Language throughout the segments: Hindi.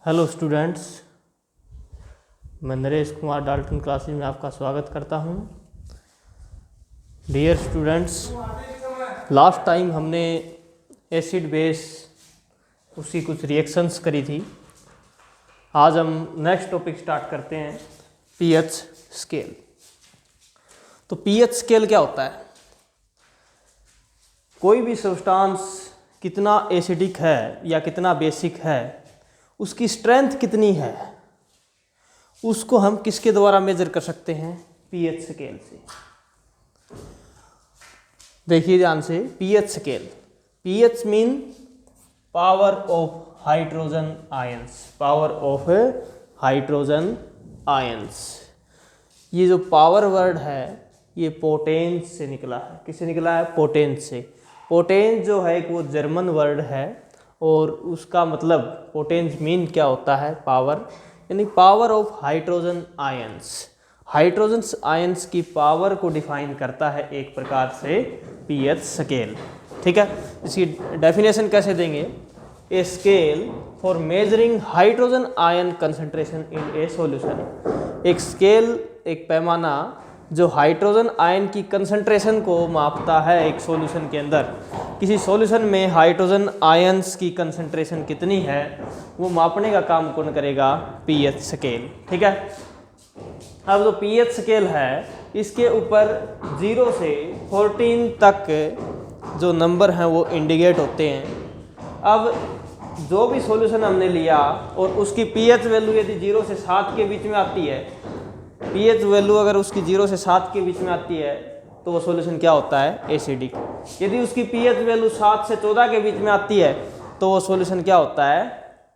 हेलो स्टूडेंट्स, मैं नरेश कुमार डाल्टन क्लासेज में आपका स्वागत करता हूं। डियर स्टूडेंट्स, लास्ट टाइम हमने एसिड बेस उसकी कुछ रिएक्शंस करी थी। आज हम नेक्स्ट टॉपिक स्टार्ट करते हैं, पीएच स्केल। तो पीएच स्केल क्या होता है? कोई भी सब्सटेंस कितना एसिडिक है या कितना बेसिक है, उसकी स्ट्रेंथ कितनी है, उसको हम किसके द्वारा मेजर कर सकते हैं? पीएच स्केल से। देखिए ध्यान से, pH scale. PH mean power of hydrogen ions. Power of hydrogen ions. ये जो पावर वर्ड है ये पोटेंस से निकला है। किससे निकला है? पोटेंस से। पोटेंस जो है वो जर्मन वर्ड है और उसका मतलब पोटेंस मीन क्या होता है? पावर, यानी power of hydrogen ions. Hydrogen ions की पावर को डिफाइन करता है एक प्रकार से पीएच स्केल। ठीक है, इसकी डेफिनेशन कैसे देंगे? A scale for measuring hydrogen ion concentration in A solution. एक स्केल, एक पैमाना जो हाइड्रोजन आयन की कंसंट्रेशन को मापता है एक सॉल्यूशन के अंदर। किसी सॉल्यूशन में हाइड्रोजन आयंस की कंसंट्रेशन कितनी है वो मापने का काम कौन करेगा? PH scale. ठीक है, अब जो पीएच स्केल है इसके ऊपर 0 से 14 तक जो नंबर हैं वो इंडिकेट होते हैं। अब जो भी सॉल्यूशन हमने लिया और उसकी पीएच वैल्यू यदि 0 से 7 के बीच में आती है, पीएच वैल्यू अगर उसकी 0 से 7 के बीच में आती है तो वो सॉल्यूशन क्या होता है? एसिडिक। यदि उसकी पीएच वैल्यू 7 से 14 के बीच में आती है तो वो सॉल्यूशन क्या होता है?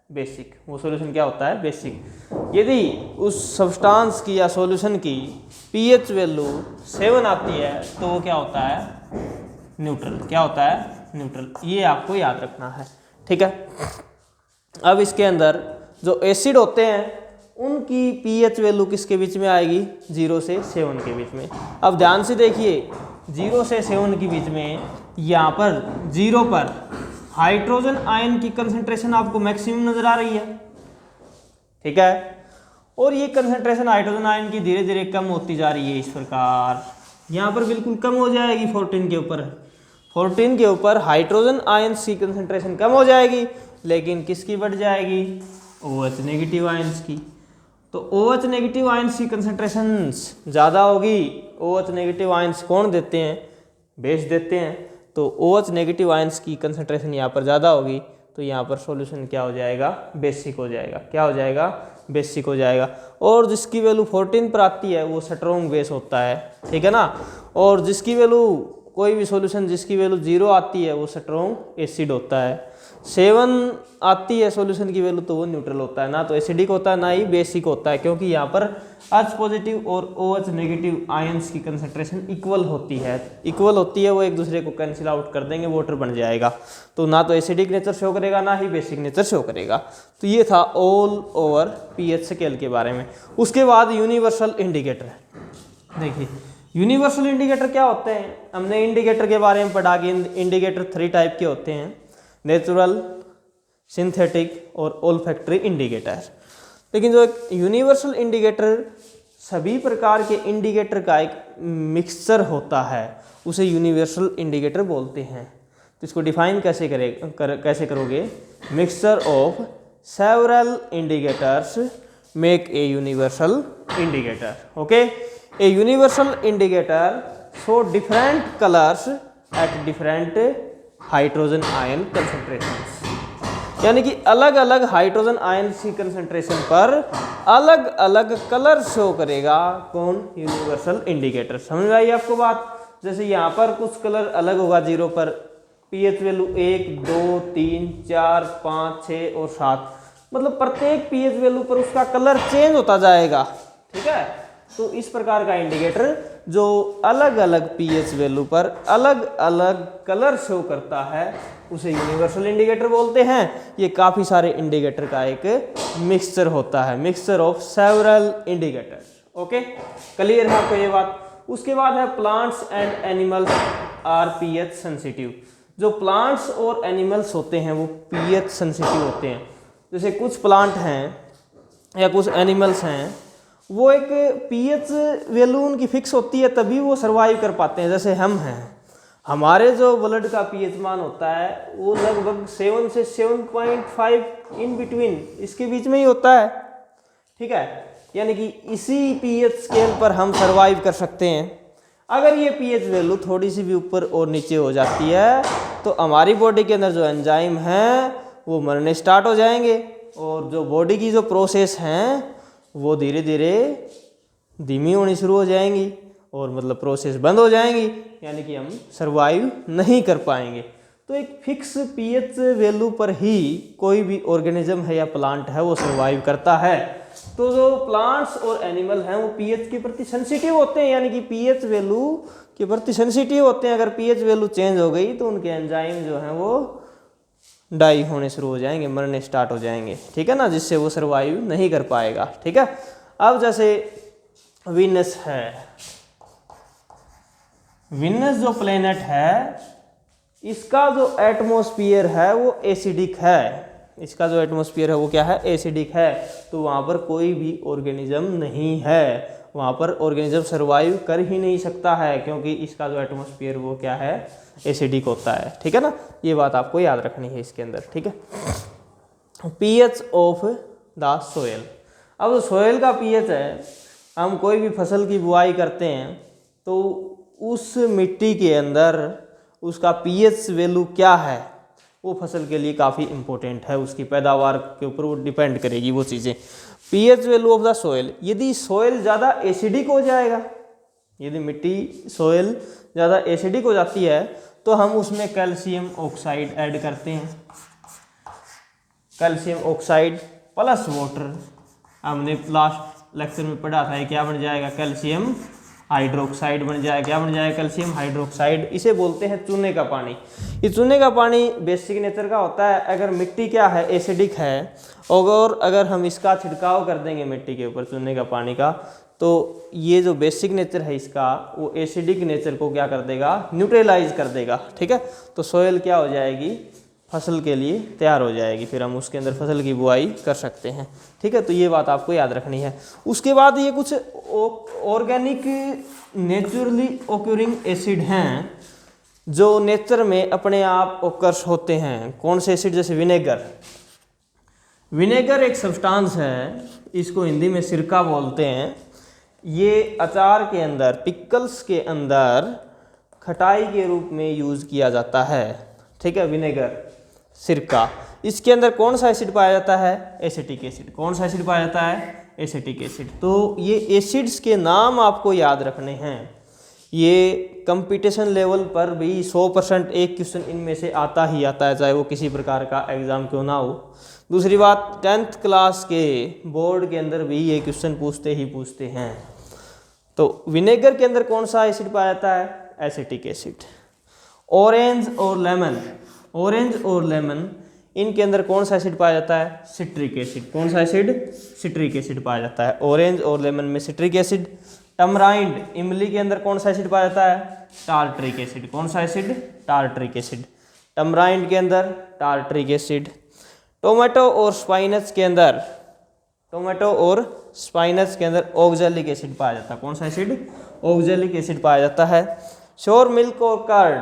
बेसिक। वो सॉल्यूशन क्या होता है? बेसिक। यदि उस सब्सटेंस की या सॉल्यूशन की पीएच वैल्यू 7 आती है तो वो क्या होता है? न्यूट्रल। क्या होता है? न्यूट्रल। ये आपको याद रखना है। ठीक है, अब इसके अंदर जो एसिड होते हैं उनकी पीएच वैल्यू किसके बीच में आएगी? 0 से 7 के बीच में। अब ध्यान से देखिए, 0 से 7 के बीच में यहाँ पर 0 पर हाइड्रोजन आयन की कंसंट्रेशन आपको मैक्सिमम नजर आ रही है। ठीक है, और ये कंसंट्रेशन हाइड्रोजन आयन की धीरे धीरे कम होती जा रही है। इस प्रकार यहाँ पर बिल्कुल कम हो जाएगी 14 के ऊपर। 14 के ऊपर हाइड्रोजन आयंस की कंसंट्रेशन कम हो जाएगी, लेकिन किसकी बढ़ जाएगी? OH नेगेटिव आयंस की। तो OH नेगेटिव आयंस की कंसंट्रेशन ज़्यादा होगी। OH नेगेटिव आयंस कौन देते हैं? बेस देते हैं। तो OH नेगेटिव आयंस की कंसंट्रेशन यहाँ पर ज़्यादा होगी तो यहाँ पर सॉल्यूशन क्या हो जाएगा? बेसिक हो जाएगा। क्या हो जाएगा? बेसिक हो जाएगा। और जिसकी वैल्यू 14 पर आती है वो स्ट्रॉन्ग बेस होता है। ठीक है ना, और जिसकी वैल्यू, कोई भी सॉल्यूशन जिसकी वैल्यू 0 आती है वो स्ट्रॉन्ग एसिड होता है। 7 आती है सॉल्यूशन की वैल्यू तो वो न्यूट्रल होता है। ना तो एसिडिक होता है ना ही बेसिक होता है, क्योंकि यहाँ पर H पॉजिटिव और OH नेगेटिव आयंस की कंसंट्रेशन इक्वल होती है। इक्वल होती है, वो एक दूसरे को कैंसिल आउट कर देंगे, वाटर बन जाएगा। तो ना तो एसिडिक नेचर शो करेगा ना ही बेसिक नेचर शो करेगा। तो ये था ऑल ओवर पीएच स्केल के बारे में। उसके बाद यूनिवर्सल इंडिकेटर। देखिए यूनिवर्सल इंडिकेटर क्या होते हैं? हमने इंडिकेटर के बारे में पढ़ा कि इंडिकेटर 3 टाइप के होते हैं, नेचुरल, सिंथेटिक और ओल्फैक्टरी इंडिकेटर। लेकिन जो एक यूनिवर्सल इंडिकेटर सभी प्रकार के इंडिकेटर का एक मिक्सचर होता है, उसे यूनिवर्सल इंडिकेटर बोलते हैं। तो इसको डिफाइन कैसे कैसे करोगे? Mixture of several indicators make a universal indicator. Okay, a universal indicator show different colours at different hydrogen ion concentrations. यानी कि अलग अलग हाइड्रोजन आयन की कंसंट्रेशन पर अलग अलग कलर शो करेगा। कौन? Universal indicator. समझ में आई आपको बात? जैसे यहाँ पर कुछ कलर अलग होगा 0 पर, पीएच वैल्यू 1, 2, 3, 4, 5, 6 और 7, मतलब प्रत्येक पीएच वैल्यू पर उसका कलर चेंज होता जाएगा। ठीक है, तो इस प्रकार का इंडिकेटर जो अलग अलग पीएच वैल्यू पर अलग अलग कलर शो करता है उसे यूनिवर्सल इंडिकेटर बोलते हैं। ये काफ़ी सारे इंडिकेटर का एक मिक्सचर होता है, mixture of several indicators. Okay, clear है आपको ये बात? उसके बाद है plants and animals are pH sensitive. जो प्लांट्स और एनिमल्स होते हैं वो पीएच सेंसिटिव होते हैं। जैसे कुछ प्लांट हैं या कुछ एनिमल्स हैं, वो एक पीएच वैल्यू उनकी फिक्स होती है तभी वो सर्वाइव कर पाते हैं। जैसे हम हैं, हमारे जो ब्लड का पीएच मान होता है वो लगभग 7 से 7.5 इन बिटवीन, इसके बीच में ही होता है, ठीक है। यानी कि इसी पीएच स्केल पर हम सर्वाइव कर सकते हैं। अगर ये पीएच वैल्यू थोड़ी सी भी ऊपर और नीचे हो जाती है तो हमारी बॉडी के अंदर जो एंजाइम हैं वो मरने स्टार्ट हो जाएंगे, और जो बॉडी की जो प्रोसेस हैं वो धीरे धीरे धीमी होनी शुरू हो जाएंगी, और मतलब प्रोसेस बंद हो जाएंगी, यानी कि हम सर्वाइव नहीं कर पाएंगे। तो एक फिक्स पीएच वैल्यू पर ही कोई भी ऑर्गेनिज्म है या प्लांट है वो सर्वाइव करता है। तो जो प्लांट्स और एनिमल हैं वो पीएच के प्रति सेंसिटिव होते हैं, यानी कि पीएच वैल्यू के प्रति सेंसिटिव होते हैं। अगर पीएच वैल्यू चेंज हो गई तो उनके एंजाइम जो हैं वो डाई होने शुरू हो जाएंगे, मरने स्टार्ट हो जाएंगे, ठीक है ना, जिससे वो सर्वाइव नहीं कर पाएगा, ठीक है। अब जैसे वीनस है, वीनस जो प्लेनेट है इसका जो एटमॉस्फेयर है वो एसिडिक है, इसका जो एटमॉस्फेयर है वो क्या है, एसिडिक है। तो वहाँ पर कोई भी ऑर्गेनिज्म नहीं है, वहाँ पर ऑर्गेनिज्म सर्वाइव कर ही नहीं सकता है, क्योंकि इसका जो एटमॉस्फेयर वो क्या है, एसिडिक होता है, ठीक है ना। ये बात आपको याद रखनी है इसके अंदर, ठीक है। पीएच ऑफ द सोयल, अब सोयल का पीएच है, हम कोई भी फसल की बुआई करते हैं तो उस मिट्टी के अंदर उसका पीएच वैल्यू क्या है वो फसल के लिए काफ़ी इम्पोर्टेंट है, उसकी पैदावार के ऊपर वो डिपेंड करेगी वो चीज़ें। PH value of the soil, यदि सोयल ज़्यादा एसिडिक हो जाएगा, यदि मिट्टी सोयल ज़्यादा एसिडिक हो जाती है तो हम उसमें कैल्शियम ऑक्साइड ऐड करते हैं, कैल्शियम ऑक्साइड प्लस वाटर। हमने लास्ट लेक्चर में पढ़ा था, ये क्या बन जाएगा, कैल्शियम हाइड्रोक्साइड बन जाएगा। क्या बन जाएगा, कैल्शियम हाइड्रोक्साइड। इसे बोलते हैं चूने का पानी। ये चूने का पानी बेसिक नेचर का होता है। अगर मिट्टी क्या है, एसिडिक है, और अगर हम इसका छिड़काव कर देंगे मिट्टी के ऊपर चूने का पानी का, तो ये जो बेसिक नेचर है इसका वो एसिडिक नेचर को क्या कर देगा, न्यूट्रलाइज कर देगा, ठीक है। तो सोयल क्या हो जाएगी, फसल के लिए तैयार हो जाएगी, फिर हम उसके अंदर फसल की बुआई कर सकते हैं, ठीक है। तो ये बात आपको याद रखनी है। उसके बाद ये कुछ ऑर्गेनिक नेचुरली ओक्यूरिंग एसिड हैं जो नेचर में अपने आप ओकर्स होते हैं। कौन से एसिड, जैसे विनेगर। विनेगर एक सब्सटेंस है, इसको हिंदी में सिरका बोलते हैं। ये अचार के अंदर, पिकल्स के अंदर खटाई के रूप में यूज़ किया जाता है, ठीक है। विनेगर, सिरका, इसके अंदर कौन सा एसिड पाया जाता है, एसिटिक एसिड। कौन सा एसिड पाया जाता है, एसिटिक एसिड। तो ये एसिड्स के नाम आपको याद रखने हैं। ये कंपटीशन लेवल पर भी 100% एक क्वेश्चन इनमें से आता ही आता है, चाहे वो किसी प्रकार का एग्जाम क्यों ना हो। दूसरी बात, 10th क्लास के बोर्ड के अंदर भी ये क्वेश्चन पूछते ही पूछते हैं। तो विनेगर के अंदर कौन सा एसिड पाया जाता है, एसिटिक एसिड। ऑरेंज और लेमन, ऑरेंज और लेमन, इनके अंदर कौन सा एसिड पाया जाता है, सिट्रिक एसिड। कौन सा एसिड, सिट्रिक एसिड पाया जाता है। ऑरेंज और लेमन में सिट्रिक एसिड। टमराइंड, इमली के अंदर कौन सा एसिड पाया जाता है, टार्ट्रिक एसिड। कौन सा एसिड, टार्ट्रिक एसिड। टमराइंड के अंदर टार्ट्रिक एसिड। टोमेटो और स्पाइनच के अंदर, टोमेटो और स्पाइनच के अंदर ऑक्जेलिक एसिड पाया जाता है। कौन सा एसिड, ऑक्जेलिक एसिड पाया जाता है। श्योर मिल्क और कर्ड,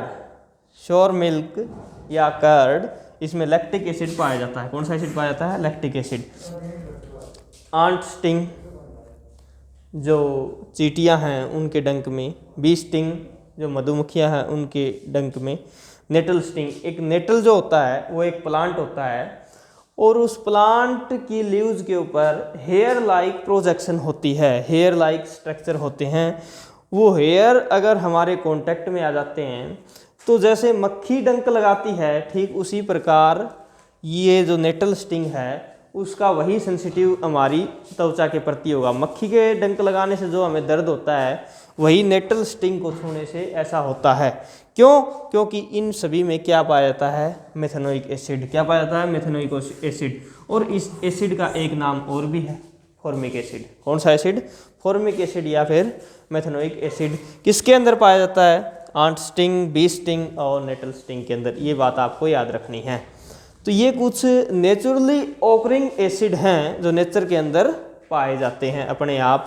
श्योर मिल्क या कर्ड, इसमें लैक्टिक एसिड पाया जाता है। कौन सा एसिड पाया जाता है, लैक्टिक एसिड। आंट स्टिंग, जो चींटियां हैं उनके डंक में। बी स्टिंग, जो मधुमक्खियां हैं उनके डंक में। नेटल स्टिंग, एक नेटल जो होता है वो एक प्लांट होता है और उस प्लांट की लीव्स के ऊपर हेयर लाइक प्रोजेक्शन होती है, हेयर लाइक स्ट्रक्चर होते हैं। वो हेयर अगर हमारे कांटेक्ट में आ जाते हैं तो जैसे मक्खी डंक लगाती है, ठीक उसी प्रकार ये जो नेटल स्टिंग है उसका वही सेंसिटिव हमारी त्वचा के प्रति होगा। मक्खी के डंक लगाने से जो हमें दर्द होता है वही नेटल स्टिंग को छूने से ऐसा होता है। क्यों? क्योंकि इन सभी में क्या पाया जाता है, मेथेनोइक एसिड। क्या पाया जाता है, मेथेनोइक एसिड। और इस एसिड का एक नाम और भी है, फॉर्मिक एसिड। कौन सा एसिड, फॉर्मिक एसिड या फिर मेथेनोइक एसिड। किसके अंदर पाया जाता है, आंट स्टिंग, बी स्टिंग और नेटल स्टिंग के अंदर। ये बात आपको याद रखनी है। तो ये कुछ नेचुरली ऑकरिंग एसिड हैं जो नेचर के अंदर पाए जाते हैं, अपने आप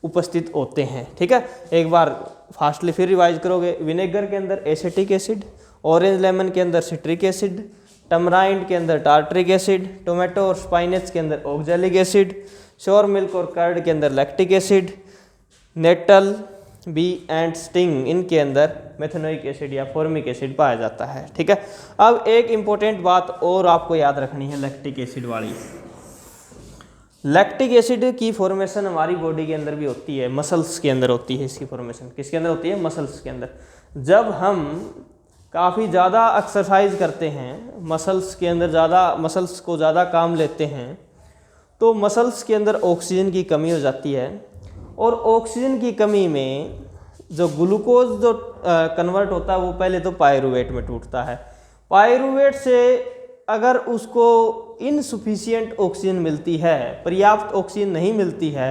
उपस्थित होते हैं। ठीक है, एक बार फास्टली फिर रिवाइज करोगे। विनेगर के अंदर एसिटिक एसिड, ऑरेंज लेमन के अंदर सिट्रिक एसिड, टमराइंड के अंदर टार्टरिक एसिड, टोमेटो और स्पाइनेच के अंदर ऑक्जेलिक एसिड, श्योर मिल्क और कर्ड के अंदर lactic acid, nettle, bee and sting इनके अंदर मेथनोइक एसिड या फॉर्मिक एसिड पाया जाता है। ठीक है, अब एक इंपॉर्टेंट बात और आपको याद रखनी है लैक्टिक एसिड वाली। लैक्टिक एसिड की फॉर्मेशन हमारी बॉडी के अंदर भी होती है, मसल्स के अंदर होती है इसकी फॉर्मेशन। किसके अंदर होती है? मसल्स के अंदर। जब हम काफ़ी ज़्यादा एक्सरसाइज करते हैं, मसल्स के अंदर मसल्स को ज़्यादा काम लेते हैं, तो मसल्स के अंदर ऑक्सीजन की कमी हो जाती है, और ऑक्सीजन की कमी में जो ग्लूकोज जो कन्वर्ट होता है वो पहले तो पायरूवेट में टूटता है। पायरूवेट से अगर उसको इनसफिशिएंट ऑक्सीजन मिलती है, पर्याप्त ऑक्सीजन नहीं मिलती है,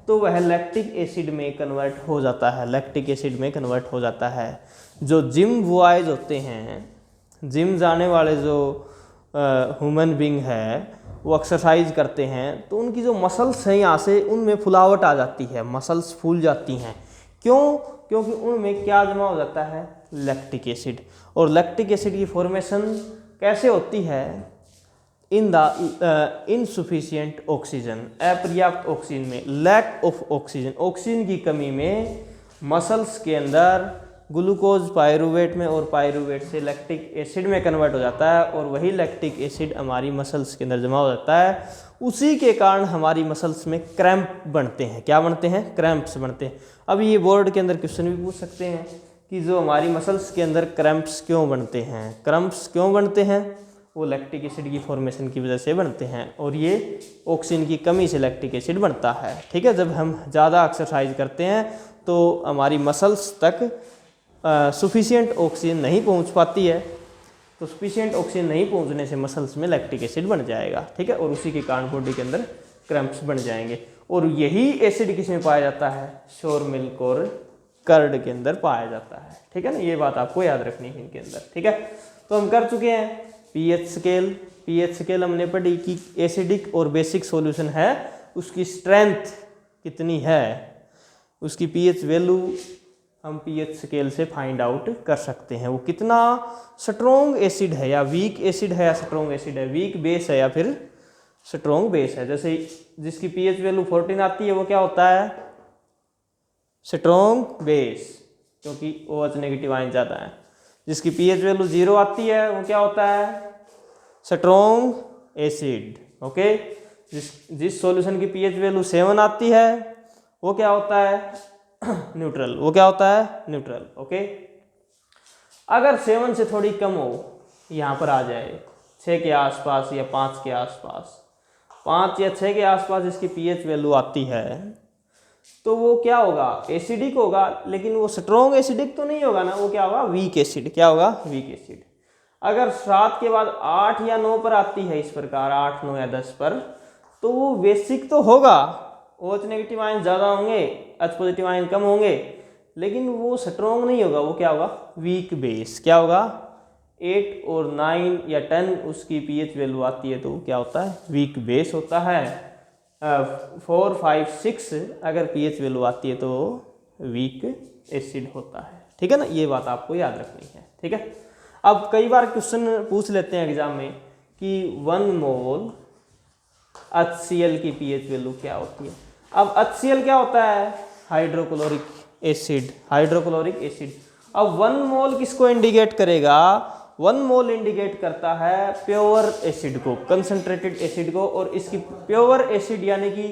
तो वह लैक्टिक एसिड में कन्वर्ट हो जाता है, लैक्टिक एसिड में कन्वर्ट हो जाता है। जो जिम बॉयज होते हैं, जिम जाने वाले जो ह्यूमन बींग है, वो एक्सरसाइज करते हैं, तो उनकी जो मसल्स हैं यहाँ से उनमें फुलावट आ जाती है, मसल्स फूल जाती हैं। क्यों? क्योंकि उनमें क्या जमा हो जाता है? Lactic acid. और लैक्टिक एसिड की फॉर्मेशन कैसे होती है? इन द इनसफिशिएंट ऑक्सीजन, अपर्याप्त ऑक्सीजन में, लैक ऑफ ऑक्सीजन, ऑक्सीजन की कमी में मसल्स के अंदर ग्लूकोज पायरूवेट में, और पायरूवेट से लैक्टिक एसिड में कन्वर्ट हो जाता है, और वही लैक्टिक एसिड हमारी मसल्स के अंदर जमा हो जाता है। उसी के कारण हमारी मसल्स में क्रैम्प बनते हैं। क्या बनते हैं? क्रैम्प्स बनते हैं। अब ये बोर्ड के अंदर क्वेश्चन भी पूछ सकते हैं कि जो हमारी मसल्स के अंदर क्रैम्प्स क्यों बनते हैं, क्रैम्प्स क्यों बनते हैं? वो लैक्टिक एसिड की फॉर्मेशन की वजह से बनते हैं, और ये ऑक्सीजन की कमी से लैक्टिक एसिड बनता है। ठीक है, जब हम ज़्यादा एक्सरसाइज करते हैं तो हमारी मसल्स तक सफिशिएंट ऑक्सीजन नहीं पहुंच पाती है, तो सफिशिएंट ऑक्सीजन नहीं पहुंचने से मसल्स में लैक्टिक एसिड बन जाएगा। ठीक है, और उसी के कारण बॉडी के अंदर क्रैम्प्स बन जाएंगे। और यही एसिड किस में पाया जाता है? श्योर मिल्क और कर्ड के अंदर पाया जाता है। ठीक है ना, ये बात आपको याद रखनी है इनके अंदर। ठीक है, तो हम कर चुके हैं पीएच स्केल। पीएच स्केल हमने पढ़ी कि एसिडिक और बेसिक सॉल्यूशन है, उसकी स्ट्रेंथ कितनी है, उसकी पीएच वैल्यू हम पीएच स्केल से फाइंड आउट कर सकते हैं। वो कितना स्ट्रॉन्ग एसिड है, या वीक एसिड है, या स्ट्रॉन्ग एसिड है, वीक बेस है या फिर स्ट्रॉन्ग बेस है। जैसे जिसकी पीएच वैल्यू 14 आती है वो क्या होता है? स्ट्रॉन्ग बेस, क्योंकि OH नेगेटिव आयन ज़्यादा है। जिसकी पीएच वैल्यू 0 आती है वो क्या होता है? Strong acid. ओके, जिस सॉल्यूशन की पीएच वैल्यू 7 आती है वो क्या होता है? न्यूट्रल। वो क्या होता है? न्यूट्रल। ओके, अगर 7 से थोड़ी कम हो, यहाँ पर आ जाए 6 के आसपास या 5 के आसपास, 5 या 6 के आसपास इसकी पीएच वैल्यू आती है, तो वो क्या होगा? एसिडिक होगा, लेकिन वो स्ट्रॉन्ग एसिडिक तो नहीं होगा ना, वो क्या होगा? Weak acid. क्या होगा? Weak acid. अगर 7 के बाद 8 या 9 पर आती है, इस प्रकार 8, 9 या 10 पर, तो वो बेसिक तो होगा, OH नेगेटिव आयन ज़्यादा होंगे, H पॉजिटिव आयन कम होंगे, लेकिन वो स्ट्रॉन्ग नहीं होगा, वो क्या होगा? Weak base. क्या होगा? 8 और 9 या 10 उसकी पीएच वैल्यू आती है, तो वो क्या होता है? वीक बेस होता है। 4, 5, 6 अगर पीएच वैल्यू आती है तो वीक एसिड होता है। ठीक है ना, ये बात आपको याद रखनी है। ठीक है, अब कई बार क्वेश्चन पूछ लेते हैं एग्जाम में कि 1 मोल HCl की पीएच वैल्यू क्या होती है। अब HCl क्या होता है? Hydrochloric acid. Hydrochloric acid. अब 1 मोल किसको इंडिकेट करेगा? 1 मोल इंडिकेट करता है प्योर एसिड को, कंसंट्रेटेड एसिड को, और इसकी प्योर एसिड यानी कि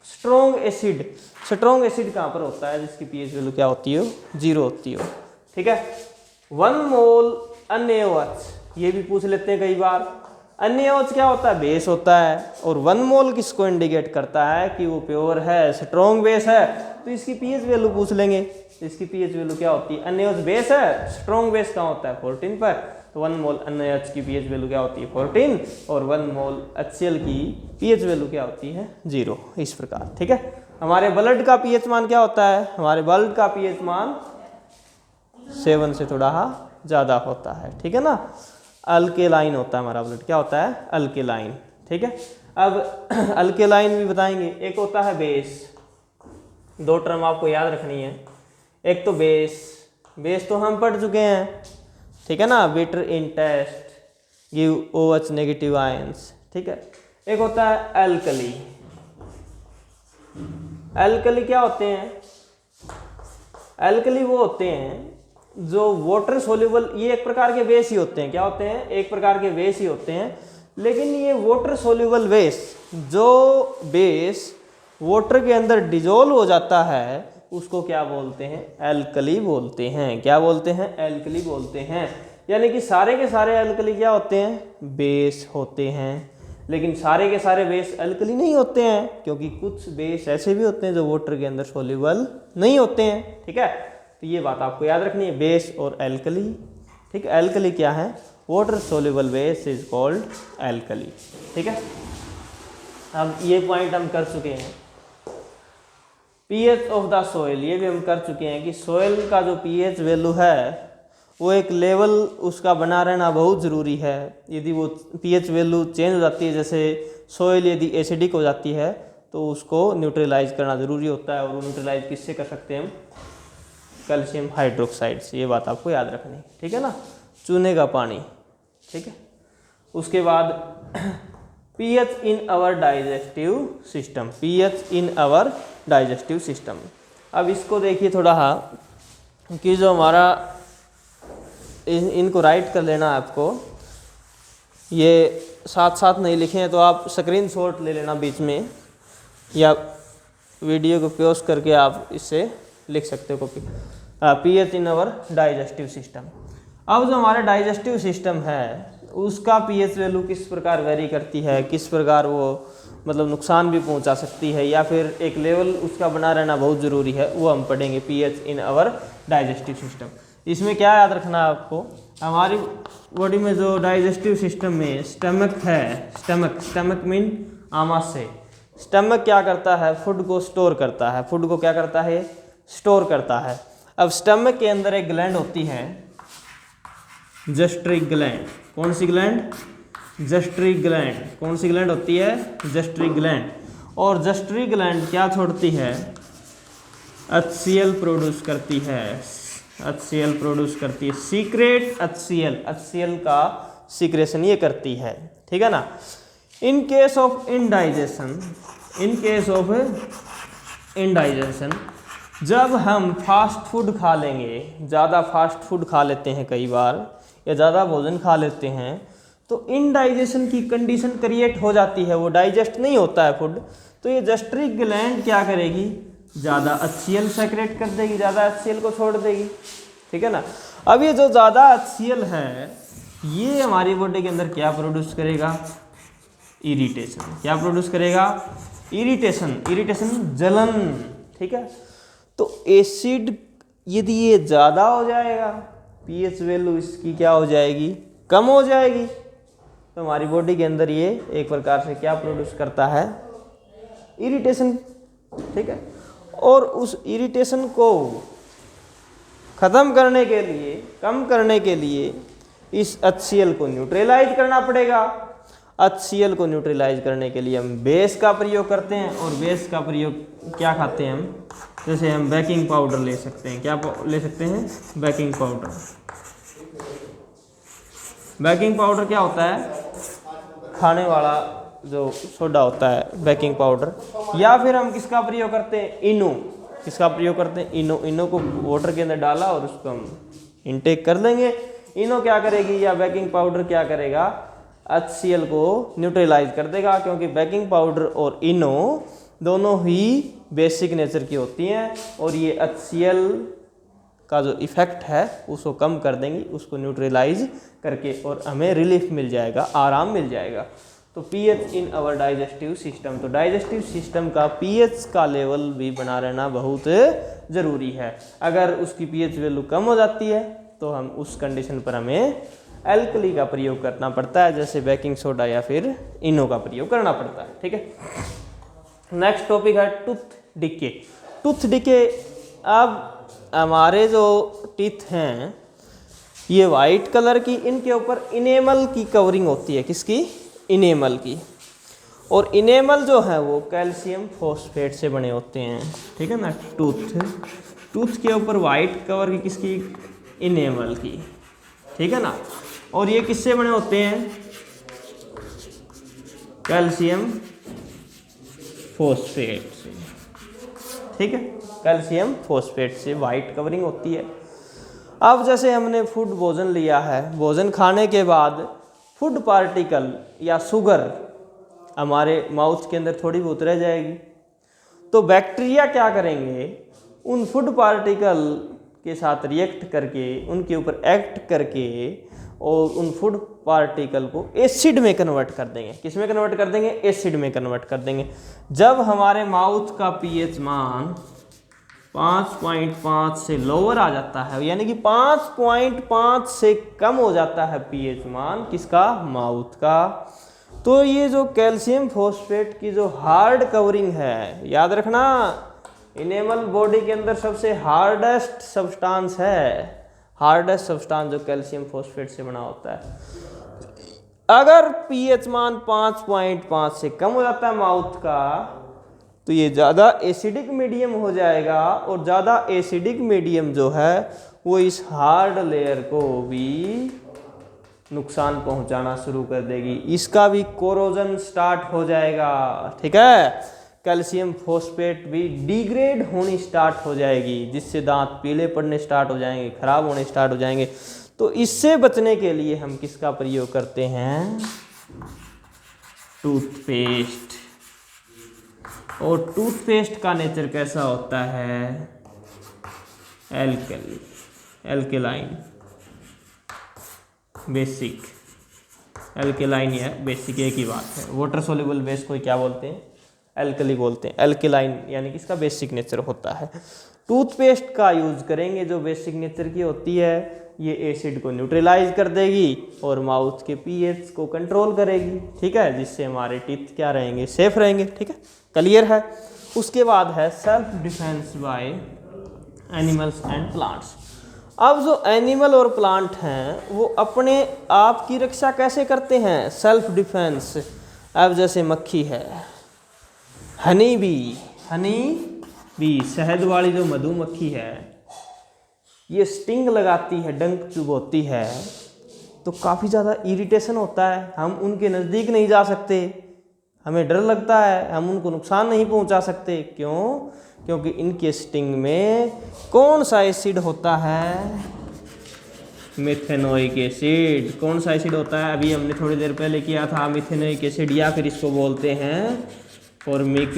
स्ट्रॉन्ग एसिड। स्ट्रॉन्ग एसिड कहाँ पर होता है? जिसकी पीएच वैल्यू क्या होती है? 0 होती है। ठीक है, 1 मोल NaOH, ये भी पूछ लेते हैं कई बार। NaOH क्या होता है? बेस होता है। और 1 मोल किसको इंडिकेट करता है? कि वो प्योर है, स्ट्रॉन्ग बेस है, तो इसकी पीएच वैल्यू पूछ लेंगे। इसकी पीएच वैल्यू क्या होती है? NaOH बेस है, स्ट्रॉन्ग बेस कहाँ होता है? 14 पर, तो 1 मोल NaOH की पीएच वैल्यू क्या होती है? 14, और 1 मोल HCl की पीएच वैल्यू क्या होती है? 0। इस प्रकार। ठीक है, हमारे ब्लड का पीएच मान क्या होता है? हमारे ब्लड का पीएच मान 7 से थोड़ा ज़्यादा होता है। ठीक है ना। अल्केलाइन होता है हमारा ब्लड, क्या होता है, अल्केलाइन। ठीक है, अब अल्केलाइन भी बताएंगे, एक होता है बेस, दो टर्म आपको याद रखनी है, एक तो बेस, बेस तो हम पढ़ चुके हैं, ठीक है ना, bitter in taste give OH negative ions. ठीक है, एक होता है एल्कली। एल्कली क्या होते हैं, एल्कली वो होते हैं जो वाटर सोल्यूबल, ये एक प्रकार के बेस ही होते हैं, क्या होते हैं, एक प्रकार के बेस ही होते हैं, लेकिन ये वाटर सोल्यूबल बेस, जो बेस वाटर के अंदर डिजोल्व हो जाता है उसको क्या बोलते हैं, एल्कली बोलते हैं। क्या बोलते हैं, एल्कली बोलते हैं। यानी कि सारे के सारे एल्कली क्या होते हैं, बेस होते हैं, लेकिन सारे के सारे बेस एल्कली नहीं होते हैं, क्योंकि कुछ बेस ऐसे भी होते हैं जो वाटर के अंदर सोल्यूबल नहीं होते हैं। ठीक है, तो ये बात आपको याद रखनी है, बेस और एल्कली। ठीक है, एल्कली क्या है, water soluble base is called alkali. ठीक है, अब ये पॉइंट हम कर चुके हैं। पीएच ऑफ द सोइल, ये भी हम कर चुके हैं कि सोइल का जो पीएच वैल्यू है वो एक लेवल उसका बना रहना बहुत ज़रूरी है। यदि वो पीएच वैल्यू चेंज हो जाती है, जैसे सोइल यदि एसिडिक हो जाती है तो उसको न्यूट्रलाइज करना ज़रूरी होता है, और वो न्यूट्रलाइज किससे कर सकते हैं हम, कैल्शियम हाइड्रोक्साइड से। ये बात आपको याद रखनी, ठीक है ना, चूने का पानी। ठीक है, उसके बाद pH in our digestive system, pH in our digestive system. अब इसको देखिए थोड़ा कि जो हमारा इनको राइट कर लेना है आपको, ये साथ साथ नहीं लिखे हैं तो आप स्क्रीनशॉट ले लेना बीच में, या वीडियो को पॉज करके आप इससे लिख सकते हो copy. PH in our digestive system. अब जो हमारा डाइजेस्टिव सिस्टम है उसका पीएच वैल्यू किस प्रकार वेरी करती है, किस प्रकार वो मतलब नुकसान भी पहुंचा सकती है, या फिर एक लेवल उसका बना रहना बहुत ज़रूरी है, वो हम पढ़ेंगे pH in our digestive system. इसमें क्या याद रखना है आपको, हमारी बॉडी में जो डाइजेस्टिव सिस्टम में स्टमक है, स्टमक मीन आमाशय, स्टमक क्या करता है, फूड को स्टोर करता है, फूड को क्या करता है, स्टोर करता है। अब स्टमक के अंदर एक ग्लैंड होती है जस्ट्रिक ग्लैंड। कौन सी ग्लैंड, जस्ट्रिक ग्लैंड। कौन सी ग्लैंड होती है, जस्ट्रिक ग्लैंड। और जस्ट्रिक ग्लैंड क्या छोड़ती है, HCl प्रोड्यूस करती है, HCl प्रोड्यूस करती है, सीक्रेट HCl का सीक्रेशन ये करती है। ठीक है ना। In case of indigestion, in case of indigestion, जब हम फास्ट फूड खा लेंगे, ज़्यादा फास्ट फूड खा लेते हैं कई बार, या ज़्यादा भोजन खा लेते हैं, तो इनडाइजेशन की कंडीशन क्रिएट हो जाती है, वो डाइजेस्ट नहीं होता है फूड, तो ये जस्ट्रिक ग्लैंड क्या करेगी, ज़्यादा HCl सेक्रेट कर देगी, ज़्यादा HCl को छोड़ देगी। ठीक है ना। अब ये जो ज़्यादा HCl है ये हमारी बॉडी के अंदर क्या प्रोड्यूस करेगा, इरिटेशन। क्या प्रोड्यूस करेगा, इरिटेशन, इरिटेशन जलन। ठीक है, तो एसिड यदि ये ज़्यादा हो जाएगा, पीएच वैल्यू इसकी क्या हो जाएगी, कम हो जाएगी, तो हमारी बॉडी के अंदर ये एक प्रकार से क्या प्रोड्यूस करता है, इरिटेशन। ठीक है, और उस इरिटेशन को ख़त्म करने के लिए, कम करने के लिए इस HCl को न्यूट्रलाइज करना पड़ेगा। HCl को न्यूट्रलाइज करने के लिए हम बेस का प्रयोग करते हैं, और बेस का प्रयोग क्या खाते हैं हम, जैसे हम बेकिंग पाउडर ले सकते हैं। क्या ले सकते हैं, बेकिंग पाउडर। बेकिंग पाउडर क्या होता है, खाने वाला जो सोडा होता है, बेकिंग पाउडर। या फिर हम किसका प्रयोग करते हैं, इनो। किसका प्रयोग करते हैं, इनो। इनो को वाटर के अंदर डाला और उसको हम इनटेक कर लेंगे। इनो क्या करेगी, या बेकिंग पाउडर क्या करेगा, HCl को न्यूट्रलाइज कर देगा, क्योंकि बेकिंग पाउडर और इनो दोनों ही बेसिक नेचर की होती हैं, और ये HCl का जो इफ़ेक्ट है उसको कम कर देंगी, उसको न्यूट्रलाइज करके, और हमें रिलीफ मिल जाएगा, आराम मिल जाएगा। तो pH in our digestive system, तो डाइजेस्टिव सिस्टम का पीएच का लेवल भी बना रहना बहुत ज़रूरी है। अगर उसकी पीएच वैल्यू कम हो जाती है तो हम उस कंडीशन पर हमें एल्कली का प्रयोग करना पड़ता है, जैसे बेकिंग सोडा या फिर इनो का प्रयोग करना पड़ता है। ठीक है, नेक्स्ट टॉपिक है टूथ डिके। टूथ डिके, अब हमारे जो टीथ हैं ये वाइट कलर की, इनके ऊपर इनेमल की कवरिंग होती है, किसकी? इनेमल की। और इनेमल जो है वो कैल्शियम फॉस्फेट से बने होते हैं, ठीक है ना। टूथ के ऊपर वाइट कवर की, किसकी? इनेमल की, ठीक है ना। और ये किससे बने होते हैं? कैल्शियम फॉस्फेट से, ठीक है, कैल्शियम फॉस्फेट से वाइट कवरिंग होती है। अब जैसे हमने फूड भोजन लिया है, भोजन खाने के बाद फूड पार्टिकल या शुगर हमारे माउथ के अंदर थोड़ी बहुत रह जाएगी, तो बैक्टीरिया क्या करेंगे? उन फूड पार्टिकल के साथ रिएक्ट करके, उनके ऊपर एक्ट करके, और उन फूड पार्टिकल को एसिड में कन्वर्ट कर देंगे। किस में कन्वर्ट कर देंगे? एसिड में कन्वर्ट कर देंगे। जब हमारे माउथ का पीएच मान 5.5 से लोअर आ जाता है, यानी कि 5.5 से कम हो जाता है पीएच मान किसका? माउथ का, तो ये जो कैल्शियम फॉस्फेट की जो हार्ड कवरिंग है, याद रखना, इनेमल बॉडी के अंदर सबसे हार्डेस्ट सब्सटेंस है, हार्डेस्ट सब्सटेंस जो कैल्शियम फॉस्फेट से बना होता है। अगर पीएच मान 5.5 से कम हो जाता है माउथ का, तो ये ज़्यादा एसिडिक मीडियम हो जाएगा, और ज़्यादा एसिडिक मीडियम जो है वो इस हार्ड लेयर को भी नुकसान पहुंचाना शुरू कर देगी, इसका भी कोरोजन स्टार्ट हो जाएगा, ठीक है। कैल्शियम फॉस्फेट भी डिग्रेड होनी स्टार्ट हो जाएगी, जिससे दांत पीले पड़ने स्टार्ट हो जाएंगे, खराब होने स्टार्ट हो जाएंगे। तो इससे बचने के लिए हम किसका प्रयोग करते हैं? टूथपेस्ट। और टूथपेस्ट का नेचर कैसा होता है? एल्कली, एल्केलाइन, बेसिक, एल्केलाइन या बेसिक एक ही बात है। वाटर सोल्यूबल बेस को क्या बोलते हैं? एल्कली बोलते हैं। एल्केलाइन यानी कि इसका बेसिक नेचर होता है। टूथपेस्ट का यूज करेंगे जो बेसिक नेचर की होती है, ये एसिड को न्यूट्रलाइज कर देगी और माउथ के पीएच को कंट्रोल करेगी, ठीक है, जिससे हमारे टीथ क्या रहेंगे? सेफ रहेंगे, ठीक है, क्लियर है। उसके बाद है self defence by animals and plants. अब जो एनिमल और प्लांट हैं वो अपने आप की रक्षा कैसे करते हैं? Self defence. अब जैसे मक्खी है, हनी बी, शहद वाली जो मधुमक्खी है, ये स्टिंग लगाती है, डंक चुभोती है, तो काफ़ी ज़्यादा इरिटेशन होता है, हम उनके नज़दीक नहीं जा सकते, हमें डर लगता है, हम उनको नुकसान नहीं पहुंचा सकते। क्यों? क्योंकि इनके स्टिंग में कौन सा एसिड होता है? Methanoic acid. कौन सा एसिड होता है? अभी हमने थोड़ी देर पहले किया था, मिथेनोइक एसिड, या फिर इसको बोलते हैं फॉर्मिक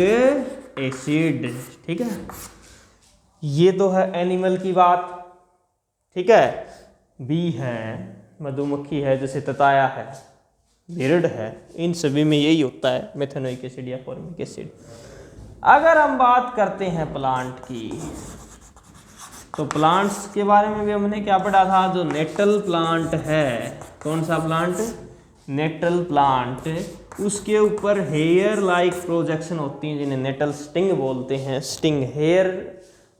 एसिड, ठीक है। ये तो है एनिमल की बात, ठीक है। बी है, मधुमक्खी है, जैसे तताया है, बिर्ड है, इन सभी में यही होता है, मिथेनोइक एसिड या फॉर्मिक एसिड। अगर हम बात करते हैं प्लांट की, तो प्लांट्स के बारे में भी हमने क्या पढ़ा था? जो नेटल प्लांट है, कौन सा प्लांट? नेटल प्लांट, उसके ऊपर हेयर लाइक प्रोजेक्शन होती हैं, जिन्हें नेटल स्टिंग बोलते हैं। स्टिंग हेयर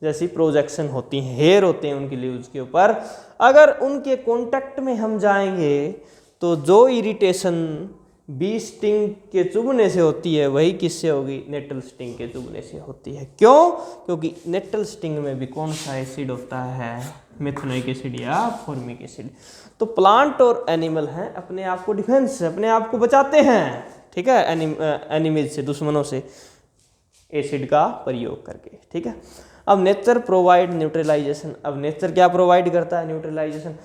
जैसी प्रोजेक्शन होती हैं, हेयर होते हैं उनके लीव्स के ऊपर। अगर उनके कांटेक्ट में हम जाएंगे तो जो इरिटेशन बी स्टिंग के चुभने से होती है, वही किससे होगी? नेटल स्टिंग के चुभने से होती है। क्यों? क्योंकि नेटल स्टिंग में भी कौन सा एसिड होता है? मिथेनोइक एसिड या फॉर्मिक एसिड। तो प्लांट और एनिमल हैं, अपने आप को डिफेंस, अपने आप को बचाते हैं, ठीक है, एनिमल से, दुश्मनों से, एसिड का प्रयोग करके, ठीक है। अब नेचर प्रोवाइड न्यूट्रलाइजेशन। अब नेचर क्या प्रोवाइड करता है? न्यूट्रलाइजेशन।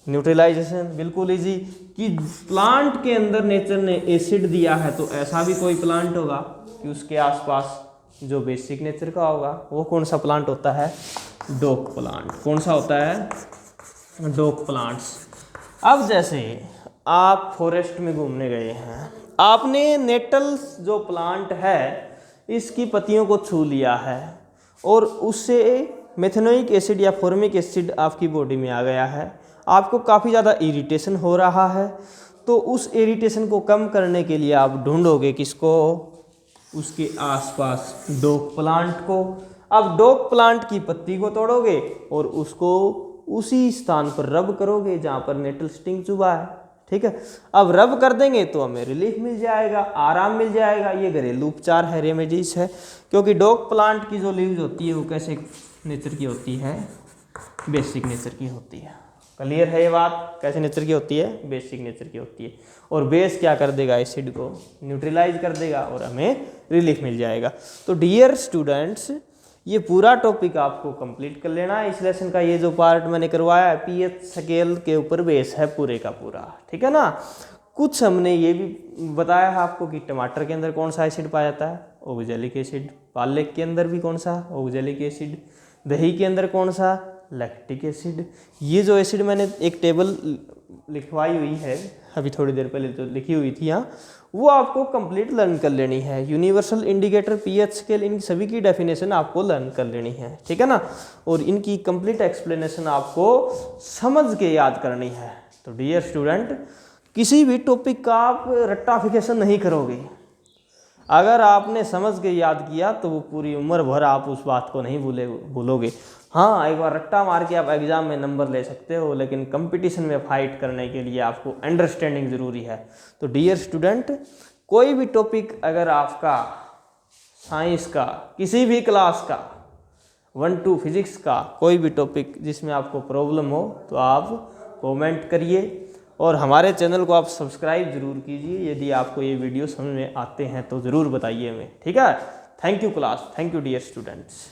न्यूट्रलाइजेशन बिल्कुल इजी, कि प्लांट के अंदर नेचर ने एसिड दिया है, तो ऐसा भी कोई प्लांट होगा कि उसके आसपास जो बेसिक नेचर का होगा, वो कौन सा प्लांट होता है? Dog plant. कौन सा होता है? Dog plants. अब जैसे आप फॉरेस्ट में घूमने गए हैं, आपने नेटल जो प्लांट है इसकी पत्तियों को छू लिया है, और उससे मेथेनोइक एसिड या फॉर्मिक एसिड आपकी बॉडी में आ गया है, आपको काफ़ी ज़्यादा इरिटेशन हो रहा है, तो उस इरिटेशन को कम करने के लिए आप ढूंढोगे किसको? उसके आसपास डॉग प्लांट को। अब डॉग प्लांट की पत्ती को तोड़ोगे और उसको उसी स्थान पर रब करोगे जहाँ पर नेटल स्टिंग चुभा है, ठीक है। अब रब कर देंगे तो हमें रिलीफ मिल जाएगा, आराम मिल जाएगा। ये घरेलू उपचार है, रेमेडीज है। क्योंकि डॉग प्लांट की जो लीव्स होती है वो कैसे नेचर की होती है, बेसिक नेचर की होती है। क्लियर है ये बात, कैसे नेचर की होती है, बेसिक नेचर की होती है। और बेस क्या कर देगा, एसिड को न्यूट्रलाइज कर देगा और हमें रिलीफ मिल जाएगा। तो डियर स्टूडेंट्स, ये पूरा टॉपिक आपको कंप्लीट कर लेना है। इस लेसन का ये जो पार्ट मैंने करवाया है पीएच स्केल के ऊपर बेस है पूरे का पूरा, ठीक है ना। कुछ हमने ये भी बताया है आपको कि टमाटर के अंदर कौन सा एसिड पाया जाता है, ऑक्जेलिक एसिड। पालक के अंदर भी कौन सा, ऑक्जेलिक एसिड। दही के अंदर कौन सा, लैक्टिक एसिड। ये जो एसिड मैंने एक टेबल लिखवाई हुई है अभी थोड़ी देर पहले जो लिखी हुई थी यहाँ, वो आपको कंप्लीट लर्न कर लेनी है। यूनिवर्सल इंडिकेटर, पीएच स्केल, इन सभी की डेफिनेशन आपको लर्न कर लेनी है, ठीक है ना। और इनकी कंप्लीट एक्सप्लेनेशन आपको समझ के याद करनी है। तो डियर स्टूडेंट, किसी भी टॉपिक का आप रट्टाफिकेशन नहीं करोगे। अगर आपने समझ के याद किया तो वो पूरी उम्र भर आप उस बात को नहीं भूलोगे। हाँ, एक बार रट्टा मार के आप एग्जाम में नंबर ले सकते हो, लेकिन कंपटीशन में फाइट करने के लिए आपको अंडरस्टैंडिंग ज़रूरी है। तो डियर स्टूडेंट, कोई भी टॉपिक अगर आपका साइंस का, किसी भी क्लास का, 1 to फिजिक्स का कोई भी टॉपिक जिसमें आपको प्रॉब्लम हो तो आप कमेंट करिए। और हमारे चैनल को आप सब्सक्राइब ज़रूर कीजिए। यदि आपको ये वीडियो समझ में आते हैं तो ज़रूर बताइए हमें, ठीक है। Thank you class, thank you dear students.